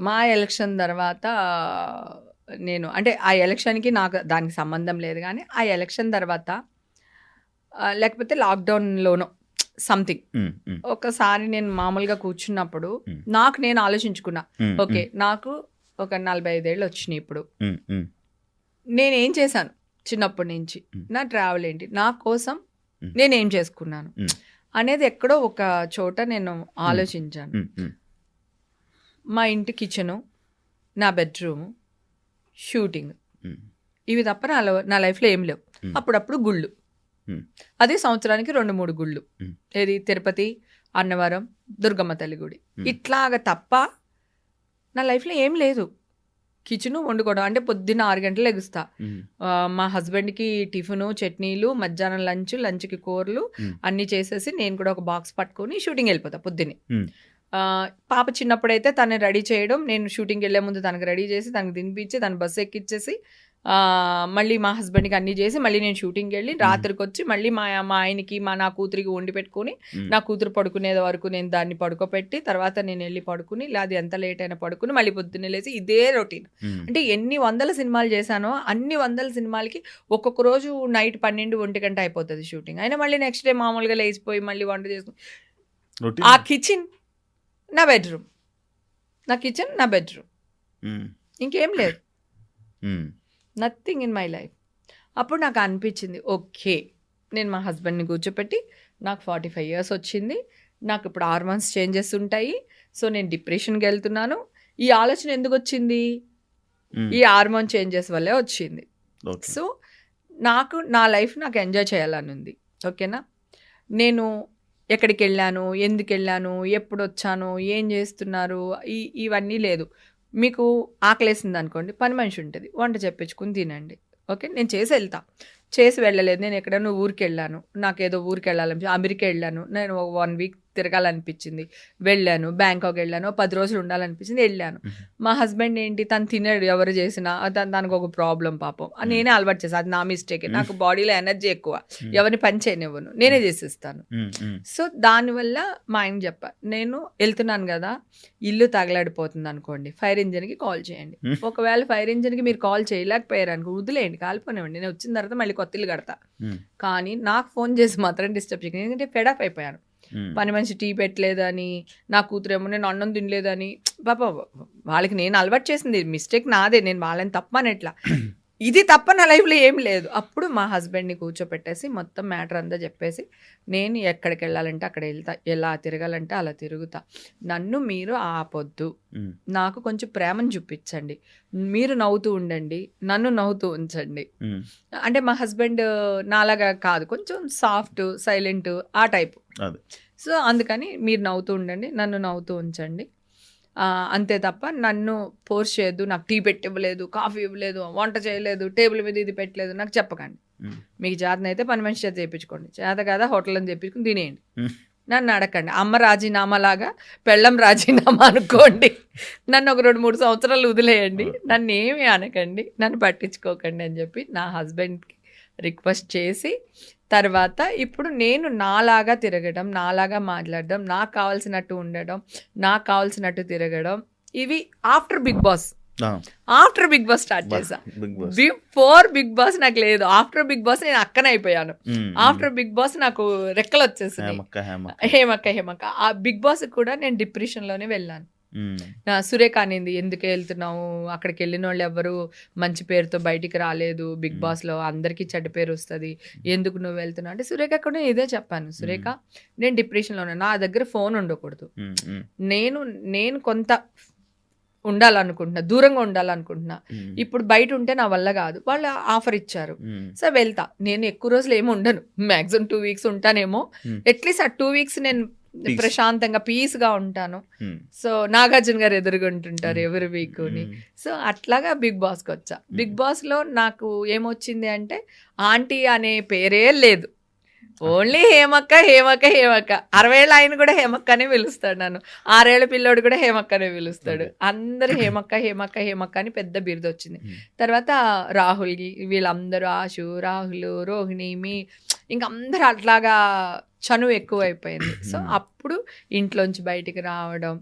మా ఎలక్షన్ తర్వాత నేను, అంటే ఆ ఎలక్షన్కి నాకు దానికి సంబంధం లేదు, కానీ ఆ ఎలక్షన్ తర్వాత లేకపోతే లాక్డౌన్లోనో సంథింగ్ ఒకసారి నేను మామూలుగా కూర్చున్నప్పుడు నాకు నేను ఆలోచించుకున్నా, ఓకే నాకు ఒక 45 ఏళ్ళు వచ్చినాయి ఇప్పుడు, నేనేం చేశాను చిన్నప్పటి నుంచి, నా ట్రావెల్ ఏంటి, నా కోసం నేనేం చేసుకున్నాను అనేది ఎక్కడో ఒక చోట నేను ఆలోచించాను. మా ఇంటి కిచెను, నా బెడ్రూము, షూటింగ్, ఇవి తప్ప నా లైఫ్లో ఏం లేవు. అప్పుడప్పుడు గుళ్ళు, అది సంవత్సరానికి 2-3 గుళ్ళు, ఏది తిరుపతి, అన్నవరం, దుర్గమ్మ తల్లి గుడి, ఇట్లాగా తప్ప నా లైఫ్లో ఏం లేదు. కిచెను, వండుకోవడం, అంటే పొద్దున్న 6 గంటలు ఎగుస్తా, మా హస్బెండ్కి టిఫిను, చట్నీలు, మధ్యాహ్నం లంచ్కి కూరలు అన్నీ చేసేసి నేను కూడా ఒక బాక్స్ పట్టుకొని షూటింగ్ వెళ్ళిపోతా పొద్దున్నే. పాప చిన్నప్పుడైతే తను రెడీ చేయడం, నేను షూటింగ్కి వెళ్ళే ముందు తనకు రెడీ చేసి, తనకు తినిపించి, తను బస్సు ఎక్కిచ్చేసి, మళ్ళీ మా హస్బెండ్కి అన్నీ చేసి, మళ్ళీ నేను షూటింగ్కి వెళ్ళి రాత్రికి వచ్చి మళ్ళీ మా ఆయనకి, నా కూతురికి వండి పెట్టుకుని, నా కూతురు పడుకునేది వరకు నేను దాన్ని పడుకోపెట్టి, తర్వాత నేను వెళ్ళి పడుకుని, లేదా ఎంత లేట్ అయినా పడుకుని మళ్ళీ పొద్దున్నే లేచి, ఇదే రొటీన్. అంటే ఎన్ని 100 సినిమాలు చేశానో అన్ని 100 సినిమాలకి ఒక్కొక్క రోజు నైట్ 12-1 గంట అయిపోతుంది షూటింగ్. అయినా మళ్ళీ నెక్స్ట్ డే మామూలుగా లేచిపోయి మళ్ళీ వంట చేసుకుని, ఆ కిచెన్ నా బెడ్రూమ్, నా కిచెన్ నా బెడ్రూమ్, ఇంకేం లేదు, నథింగ్ ఇన్ మై లైఫ్. అప్పుడు నాకు అనిపించింది, ఓకే నేను మా హస్బెండ్ని కూర్చోపెట్టి, నాకు 45 years వచ్చింది, నాకు ఇప్పుడు హార్మోన్స్ చేంజెస్ ఉంటాయి, సో నేను డిప్రెషన్కి వెళ్తున్నాను. ఈ ఆలోచన ఎందుకు వచ్చింది? ఈ హార్మోన్ చేంజెస్ వల్లే వచ్చింది. సో నా లైఫ్ నాకు ఎంజాయ్ చేయాలని ఉంది, ఓకేనా. నేను ఎక్కడికి వెళ్ళాను, ఎందుకు వెళ్ళాను, ఎప్పుడు వచ్చాను, ఏం చేస్తున్నారు, ఇవన్నీ లేదు. మీకు ఆకలేసింది అనుకోండి, పని మనిషి ఉంటుంది, వంట చెప్పించుకుని తినండి. ఓకే, నేను చేసి వెళ్తా. చేసి వెళ్ళలేదు, నేను ఎక్కడైనా ఊరికి వెళ్ళాను, నాకు ఏదో ఊరికి వెళ్ళాలనిపించి అమెరికా వెళ్ళాను, నేను 1 వీక్ తిరగాలనిపించింది, వెళ్ళాను. బ్యాంకాక్ వెళ్ళాను, 10 రోజులు ఉండాలనిపించింది, వెళ్ళాను. మా హస్బెండ్ ఏంటి, తను తినడు ఎవరు చేసినా, దానికి ఒక ప్రాబ్లం పాపం, నేనే అలవాటు చేసాను, అది నా మిస్టేక్. నాకు బాడీలో ఎనర్జీ ఎక్కువ, ఎవరిని పని చేయనివ్వను, నేనే చేసిస్తాను. సో దానివల్ల మా ఆయన చెప్పా, నేను వెళ్తున్నాను కదా, ఇల్లు తగలాడిపోతుంది అనుకోండి, ఫైర్ ఇంజిన్కి కాల్ చేయండి. ఒకవేళ ఫైర్ ఇంజిన్కి మీరు కాల్ చేయలేకపోయారు అనుకో, వదిలేయండి, కాలిపోనివ్వండి, నేను వచ్చిన తర్వాత మళ్ళీ కొత్త ఇల్లు కడతా. కానీ నాకు ఫోన్ చేసి మాత్రం డిస్టర్బ్ చేయకండి, ఎందుకంటే ఫెడప్ అయిపోయాను. పని మనిషి టీ పెట్టలేదని, నా కూతురేమో నేను అన్నం తినలేదని, పాప వాళ్ళకి నేను అలవాటు చేసింది మిస్టేక్ నాదే, నేను వాళ్ళని తప్పనట్లా, ఇది తప్ప నా లైఫ్లో ఏం లేదు. అప్పుడు మా హస్బెండ్ని కూర్చోపెట్టేసి మొత్తం మ్యాటర్ అంతా చెప్పేసి, నేను ఎక్కడికి వెళ్ళాలంటే అక్కడ వెళ్తా, ఎలా తిరగాలంటే అలా తిరుగుతా, నన్ను మీరు ఆపొద్దు, నాకు కొంచెం ప్రేమను చూపించండి, మీరు నవ్వుతూ ఉండండి, నన్ను నవ్వుతూ ఉంచండి. అంటే మా హస్బెండ్ నాలాగా కాదు, కొంచెం సాఫ్ట్ సైలెంట్ ఆ టైపు. సో అందుకని మీరు నవ్వుతూ ఉండండి, నన్ను నవ్వుతూ ఉంచండి, అంతే తప్ప నన్ను ఫోర్స్ చేయొద్దు, నాకు టీ పెట్టి ఇవ్వలేదు, కాఫీ ఇవ్వలేదు, వంట చేయలేదు, టేబుల్ మీద ఇది పెట్టలేదు, నాకు చెప్పకండి. మీకు చేతనైతే పని మనిషి చేత చేయించుకోండి, చేత కదా హోటల్ అని చెప్పించుకుని తినేయండి, నన్ను అడగండి. అమ్మ రాజీనామా లాగా పెళ్ళం రాజీనామా అనుకోండి, నన్ను ఒక 2-3 సంవత్సరాలు వదిలేయండి, నన్ను ఏమీ అనకండి, నన్ను పట్టించుకోకండి అని చెప్పి నా హస్బెండ్కి రిక్వెస్ట్ చేసి, తర్వాత ఇప్పుడు నేను నాలాగా తిరగడం, నాలాగా మాట్లాడడం, నాకు కావాల్సినట్టు ఉండడం, నాకు కావాల్సినట్టు తిరగడం, ఇవి ఆఫ్టర్ బిగ్ బాస్ స్టార్ట్ చేశా. బిఫోర్ బిగ్ బాస్ నాకు లేదు, ఆఫ్టర్ బిగ్ బాస్ నేను అక్కనైపోయాను. ఆఫ్టర్ బిగ్ బాస్ నాకు రెక్కలు వచ్చేసింది, హేమక్క. ఆ బిగ్ బాస్ కూడా నేను డిప్రెషన్లోనే వెళ్ళాను. సురేఖ అనింది, ఎందుకు వెళ్తున్నావు, అక్కడికి వెళ్ళిన వాళ్ళు ఎవరు మంచి పేరుతో బయటికి రాలేదు, బిగ్ బాస్ లో అందరికీ చెడ్డ పేరు వస్తుంది, ఎందుకు నువ్వు వెళ్తున్నావు అంటే, సురేఖ కూడా ఇదే చెప్పాను, సురేఖ నేను డిప్రెషన్లో ఉన్నాను, నా దగ్గర ఫోన్ ఉండకూడదు, నేను కొంత ఉండాలనుకుంటున్నా, దూరంగా ఉండాలనుకుంటున్నా, ఇప్పుడు బయట ఉంటే నా వల్ల కాదు, వాళ్ళు ఆఫర్ ఇచ్చారు, సో వెళ్తా. నేను ఎక్కువ రోజులు ఏమి ఉండను, మ్యాక్సిమం 2 వీక్స్ ఉంటానేమో, అట్లీస్ట్ ఆ 2 వీక్స్ నేను ప్రశాంతంగా పీస్గా ఉంటాను. సో నాగార్జున గారు ఎదురుగుంటుంటారు ఎవరి వీక్ని. సో అట్లాగా బిగ్ బాస్కి వచ్చా. బిగ్ బాస్లో నాకు ఏమొచ్చింది అంటే, ఆంటీ అనే పేరే లేదు, ఓన్లీ హేమక్క 60 ఏళ్ళ ఆయన కూడా హేమక్క అనే పిలుస్తాడు నన్ను, 6 ఏళ్ళ పిల్లోడు కూడా హేమక్క అనే పిలుస్తాడు, అందరూ హేమక్క అని పెద్ద బిరుదు వచ్చింది. తర్వాత రాహుల్, వీళ్ళందరూ ఆశు, రాహుల్, రోహిణి, ఇంకా అందరూ అట్లాగా చనువు ఎక్కువ అయిపోయింది. సో అప్పుడు ఇంట్లోంచి బయటికి రావడం,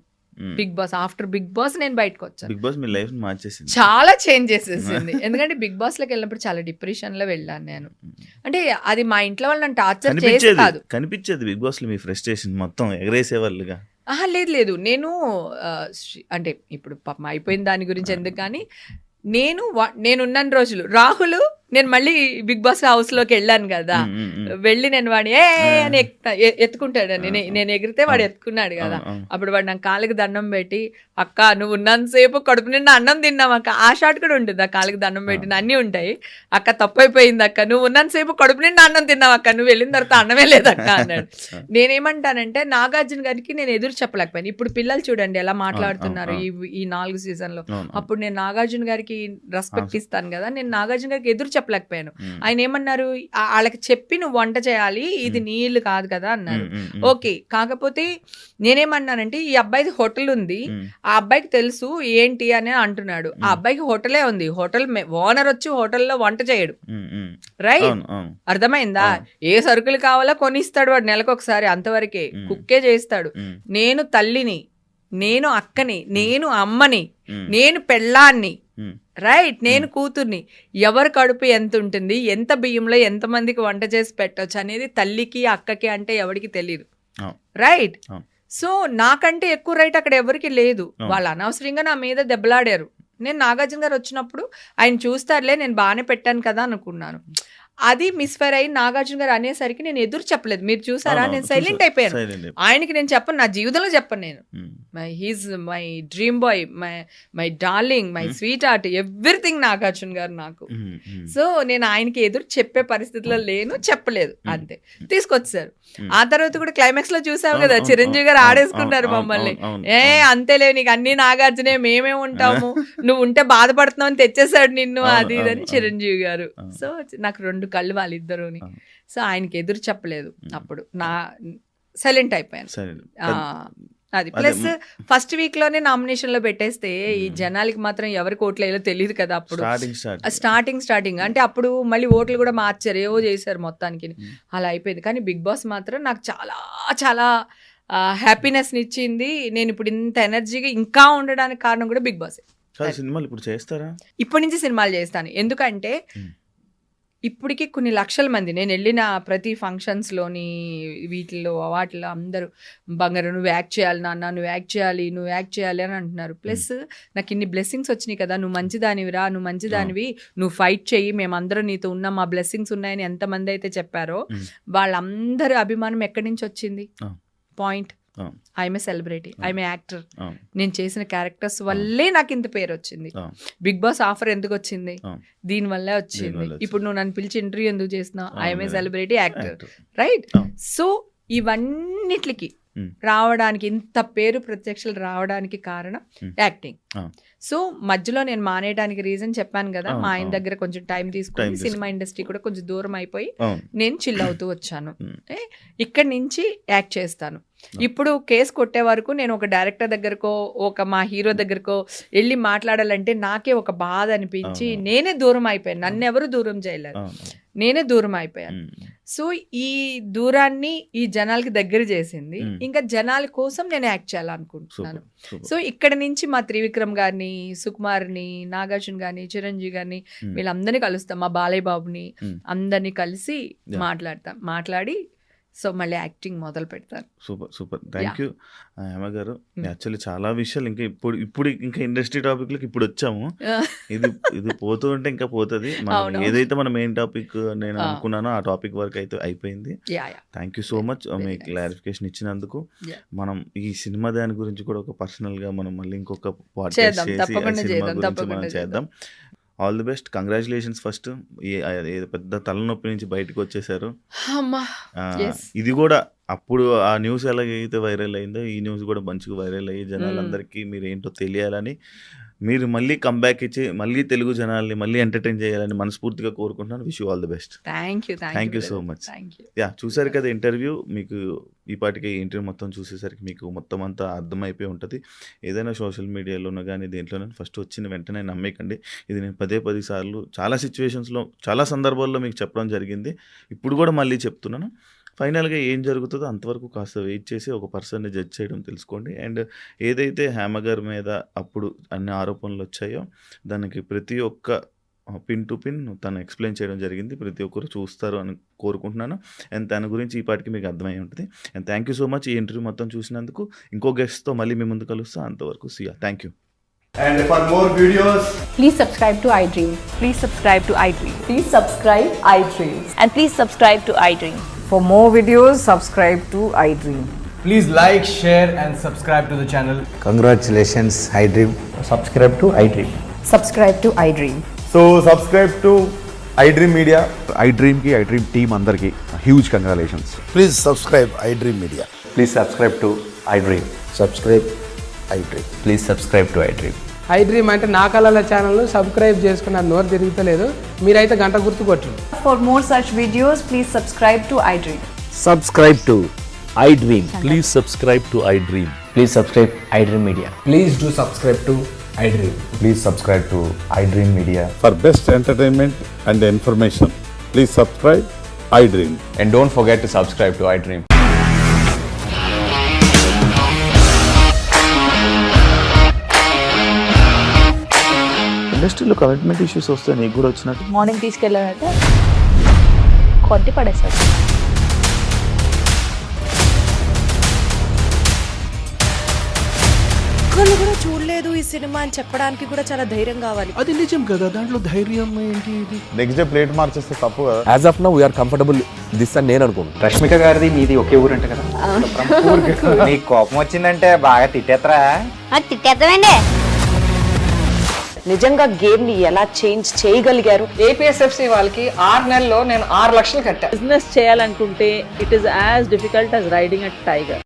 Bigg Boss, after Bigg Boss నేను బయటకు వచ్చాను. బిగ్ బాస్ మీ లైఫ్ మార్చేసింది, చాలా చేంజ్ చేసేసింది. ఎందుకంటే బిగ్ బాస్ లోకి వెళ్ళినప్పుడు చాలా డిప్రెషన్ లో వెళ్ళాను నేను. అంటే అది మా ఇంట్లో వాళ్ళు నన్ను టార్చర్ చేసి కాదు, కనిపించేది బిగ్ బాస్ లో మీ ఫ్రస్ట్రేషన్ మొత్తం ఎగరేసేవాళ్ళుగా. లేదు, నేను అంటే ఇప్పుడు పాపం అయిపోయిన దాని గురించి ఎందుకు, కానీ నేనున్న రోజులు రాహుల్, నేను మళ్ళీ బిగ్ బాస్ హౌస్ లోకి వెళ్ళాను కదా, వెళ్ళి నేను వాడిని అని ఎత్తుకుంటాడు, నేను ఎగిరితే వాడు ఎత్తుకున్నాడు కదా, అప్పుడు వాడు నాకు కాళ్ళకి దండం పెట్టి, అక్క నువ్వు ఉన్నంతసేపు కడుపు నిండా అన్నం తిన్నావు అక్క, ఆ షాట్ కూడా ఉంటుంది, ఆ కాళ్ళకి దండం పెట్టిన అన్నీ ఉంటాయి, అక్క తప్పైపోయింది అక్క, నువ్వు ఉన్నంతసేపు కడుపు నిండా అన్నం తిన్నావు అక్క, నువ్వు వెళ్ళిన తర్వాత అన్నమే లేదక్క అన్నాడు. నేనేమంటానంటే, నాగార్జున గారికి నేను ఎదురు చెప్పలేకపోయాను. ఇప్పుడు పిల్లలు చూడండి ఎలా మాట్లాడుతున్నారు ఈ 4 సీజన్లో. అప్పుడు నేను నాగార్జున గారికి రెస్పెక్ట్ ఇస్తాను కదా, నేను నాగార్జున గారికి ఎదురు చెప్పలేకపోయాను. ఆయన ఏమన్నారు, వాళ్ళకి చెప్పి నువ్వు వంట చేయాలి, ఇది నీళ్ళు కాదు కదా అన్నారు. ఓకే, కాకపోతే నేనేమన్నానంటే, ఈ అబ్బాయిది హోటల్ ఉంది, ఆ అబ్బాయికి తెలుసు ఏంటి అని అంటున్నాడు, ఆ అబ్బాయికి హోటలే ఉంది, హోటల్ ఓనర్ వచ్చి హోటల్లో వంట చేయడు, రైట్? అర్థమైందా? ఏ సరుకులు కావాలో కొనిస్తాడు వాడు నెలకొకసారి, అంతవరకే, కుక్కే చేస్తాడు. నేను తల్లిని, నేను అక్కని, నేను అమ్మని, నేను పెళ్ళాన్ని, రైట్, నేను కూతుర్ని, ఎవరి కడుపు ఎంత ఉంటుంది, ఎంత బియ్యంలో ఎంతమందికి వంట చేసి పెట్టవచ్చు అనేది తల్లికి అక్కకి అంటే ఎవరికి తెలియదు, రైట్? సో నాకంటే ఎక్కువ రైట్ అక్కడ ఎవరికి లేదు. వాళ్ళు అనవసరంగా నా మీద దెబ్బలాడారు. నేను నాగార్జున గారు వచ్చినప్పుడు ఆయన చూస్తారులే, నేను బాగానే పెట్టాను కదా అనుకున్నాను. అది మిస్ఫైర్ అయ్యి నాగార్జున గారు అనేసరికి నేను ఎదురు చెప్పలేదు. మీరు చూసారా, అవునవును, నేను సైలెంట్ చూసా. అయిపోయాను. Silent అయిపోయాను. ఆయనకి నేను చెప్పను, నా జీవితంలో చెప్పను నేను. Um, he's my dream boy, my darling, my sweetheart, everything Nagarjuna garu నాకు. ఉమ్, ఉమ్. సో నేను ఆయనకి ఎదురు చెప్పే పరిస్థితిలో లేను, చెప్పలేదు, అంతే. తీసుకొచ్చారు. ఆ తర్వాత కూడా క్లైమాక్స్ లో చూసావు కదా, అవును, చిరంజీవి గారు అవును, ఆడేసుకున్నారు అవును, మమ్మల్ని. అవును, ఏ అంతేలే, నీకు అన్ని నాగార్జునే, మేమే ఉంటాము, నువ్వు ఉంటే బాధపడుతున్నావు అని తెచ్చేసాడు నిన్ను, అవును, అది ఇది అని అవును, చిరంజీవి గారు. అవును. సో నాకు 2 కళ్ళు వాళ్ళిద్దరుని. అవును. సో ఆయనకి ఎదురు చెప్పలేదు, అప్పుడు నా సైలెంట్ అయిపోయాను. సరే. ఆ, అది ప్లస్ ఫస్ట్ వీక్ లోనే నామినేషన్ లో పెట్టేస్తే ఈ జనాలకి మాత్రం ఎవరికి ఓట్లు వేయాలో తెలియదు కదా అప్పుడు. స్టార్టింగ్ అంటే అప్పుడు మళ్ళీ ఓట్లు కూడా మార్చారు, ఏవో చేశారు మొత్తానికి, అలా అయిపోయింది. కానీ బిగ్ బాస్ మాత్రం నాకు చాలా చాలా హ్యాపీనెస్ ఇచ్చింది. నేను ఇప్పుడు ఇంత ఎనర్జీగా ఇంకా ఉండడానికి కారణం కూడా బిగ్ బాస్. సినిమాలు ఇప్పుడు చేస్తారా? ఇప్పటి నుంచి సినిమాలు చేస్తాను, ఎందుకంటే ఇప్పటికి కొన్ని లక్షల మంది, నేను వెళ్ళిన ప్రతి ఫంక్షన్స్లోని వీటిల్లో వాటిలో అందరూ బంగారు నువ్వు యాక్ట్ చేయాలి నాన్న, నువ్వు యాక్ట్ చేయాలి అని అంటున్నారు. ప్లస్ నాకు ఇన్ని బ్లెస్సింగ్స్ వచ్చినాయి కదా, నువ్వు మంచిదానివిరా, నువ్వు మంచిదానివి, నువ్వు ఫైట్ చెయ్యి, మేమందరం నీతో ఉన్నాం, మా బ్లెస్సింగ్స్ ఉన్నాయని ఎంతమంది అయితే చెప్పారో వాళ్ళందరి అభిమానం ఎక్కడి నుంచి వచ్చింది? Point. I'm a celebrity, I'm a actor. నేను చేసిన క్యారెక్టర్స్ వల్లే నాకు ఇంత పేరు వచ్చింది. బిగ్ బాస్ ఆఫర్ ఎందుకు వచ్చింది? దీని వల్లే వచ్చింది. ఇప్పుడు నువ్వు నన్ను పిలిచి ఇంటర్వ్యూ ఎందుకు చేస్తున్నావు? I'm a celebrity actor, right? So ఇవన్నిటికి రావడానికి, ఇంత పేరు ప్రత్యక్షలు రావడానికి కారణం యాక్టింగ్. సో మధ్యలో నేను మానేయడానికి రీజన్ చెప్పాను కదా, మా ఆయన దగ్గర కొంచెం టైం తీసుకుని సినిమా ఇండస్ట్రీ కూడా కొంచెం దూరం అయిపోయి నేను చిల్ అవుతూ వచ్చాను. ఇక్కడి నుంచి యాక్ట్ చేస్తాను. ఇప్పుడు కేసు కొట్టే వరకు నేను ఒక డైరెక్టర్ దగ్గరకో మా హీరో దగ్గరకో వెళ్ళి మాట్లాడాలంటే నాకే ఒక బాధ అనిపించి నేనే దూరం అయిపోయాను. నన్ను ఎవరు దూరం చేయలేరు, నేనే దూరం అయిపోయాను. సో ఈ దూరాన్ని ఈ జనాలకి దగ్గర చేసింది. ఇంకా జనాల కోసం నేను యాక్ట్ చేయాలనుకుంటున్నాను. సో ఇక్కడ నుంచి మా త్రివిక్రమ్ గారిని, సుకుమార్ని, నాగార్జున గారిని, చిరంజీవి గారిని వీళ్ళందరినీ కలుస్తాం, మా బాలయ్య బాబుని అందరినీ కలిసి మాట్లాడి సో మళ్ళీ యాక్టింగ్ మొదలు పెడతాను. సూపర్ థ్యాంక్ యూ హేమ గారు. యాక్చువల్లీ చాలా విషయాలు ఇప్పుడు ఇంకా ఇండస్ట్రీ టాపిక్లకి ఇప్పుడు వచ్చాము. ఇది పోతూ ఉంటే ఇంకా పోతుంది. ఏదైతే మన మెయిన్ టాపిక్ నేను అనుకున్నానో ఆ టాపిక్ వరకు అయితే అయిపోయింది. Thank you so much me clarification ఇచ్చినందుకు. మనం ఈ సినిమా దాని గురించి కూడా ఒక పర్సనల్ గా మనం మళ్ళీ ఇంకొక పాడ్కాస్ట్ చేసి సినిమా గురించి మనం చేద్దాం. All the best, congratulations first. పెద్ద తలనొప్పి నుంచి బయటకు వచ్చేసారు. ఇది కూడా అప్పుడు ఆ న్యూస్ ఎలాగైతే వైరల్ అయిందో ఈ న్యూస్ కూడా మంచిగా వైరల్ అయ్యి జనాలందరికీ మీరు ఏంటో తెలియాలని, మీరు మళ్ళీ కంబ్యాక్ ఇచ్చి మళ్ళీ తెలుగు జనాల్ని మళ్ళీ ఎంటర్టైన్ చేయాలని మనస్ఫూర్తిగా కోరుకుంటున్నాను. Wish you all the best. Thank you so much. చూసారు కదా ఇంటర్వ్యూ. మీకు ఈ పాటికి ఇంటర్వ్యూ మొత్తం చూసేసరికి మీకు మొత్తం అంతా అర్థమైపోయి ఉంటుంది. ఏదైనా సోషల్ మీడియాలోనో కానీ దేంట్లోనో ఫస్ట్ వచ్చిన వెంటనే నమ్మేకండి. ఇది నేను 10 సార్లు చాలా సిచ్యువేషన్స్లో చాలా సందర్భాల్లో మీకు చెప్పడం జరిగింది. ఇప్పుడు కూడా మళ్ళీ చెప్తున్నాను. ఫైనల్గా ఏం జరుగుతుందో అంతవరకు కాస్త వెయిట్ చేసి ఒక పర్సన్ని జడ్జ్ చేయడం తెలుసుకోండి. అండ్ ఏదైతే హేమ గారి మీద అప్పుడు అన్ని ఆరోపణలు వచ్చాయో దానికి ప్రతి ఒక్క పిన్ టు పిన్ తను ఎక్స్ప్లెయిన్ చేయడం జరిగింది. ప్రతి ఒక్కరు చూస్తారు అని కోరుకుంటున్నాను. అండ్ తన గురించి ఈ పాటికి మీకు అర్థమై ఉంటుంది. And thank you so much ఈ ఇంటర్వ్యూ మొత్తం చూసినందుకు. ఇంకో గెస్ట్తో మళ్ళీ మీ ముందు కలుస్తాం. అంతవరకు see ya. Thank you. And for more videos, Please subscribe to iDream. Please subscribe to iDream. Please subscribe iDream. And please subscribe to iDream. For more videos, subscribe to iDream. please like, share and subscribe to the channel. Congratulations, iDream. Subscribe to iDream. Subscribe to iDream. So subscribe to iDream Media. iDream ki iDream team andarki huge congratulations. Please subscribe iDream Media. Please subscribe to iDream. Subscribe iDream. Please subscribe to iDream. iDream అంటే నా కళల ఛానల్ను subscribe చేసుకున్న నోరు తిరుగుతలేదు. మీరైతే గంట గుర్తు కొట్టండి. For more such videos, please subscribe to iDream. Subscribe to iDream. Please subscribe to iDream. Please subscribe iDream Media. Please do subscribe to iDream. Please subscribe to iDream Media. For best entertainment and information, please subscribe iDream. And don't forget to subscribe to iDream. ఇండస్ట్రీలో commitment issues వస్తే నీకు కూడా వచ్చినట్టు morning తీసుకెళ్ళాలంటే కొట్టి పడేసాడు. ఒక్కళ్ళు కూడా చూడలేదు ఈ సినిమా అని చెప్పడానికి కూడా చాలా ధైర్యం కావాలి. అది నిజం కదా, దాంట్లో ధైర్యం ఏంటి? ఇది నెక్స్ట్ డే ప్లేట్ మార్చేస్తే తప్పు కదా. As of now we are comfortable this అని నేను అనుకుంటున్నాను. రష్మిక గారిది మీది ఒకే ఊరు అంట కదా. నీకు కోపం వచ్చిందంటే బాగా తిట్టేత్తరా? తిట్టేద్దామండి. నిజంగా గేమ్ ని ఎలా చేంజ్ చేయగలిగారు? ఏపీఎస్ఎఫ్సి వాళ్ళకి 6 నెలల్లో నేను 6 లక్షలు కట్టా. బిజినెస్ చేయాలనుకుంటే it is as difficult as riding a tiger.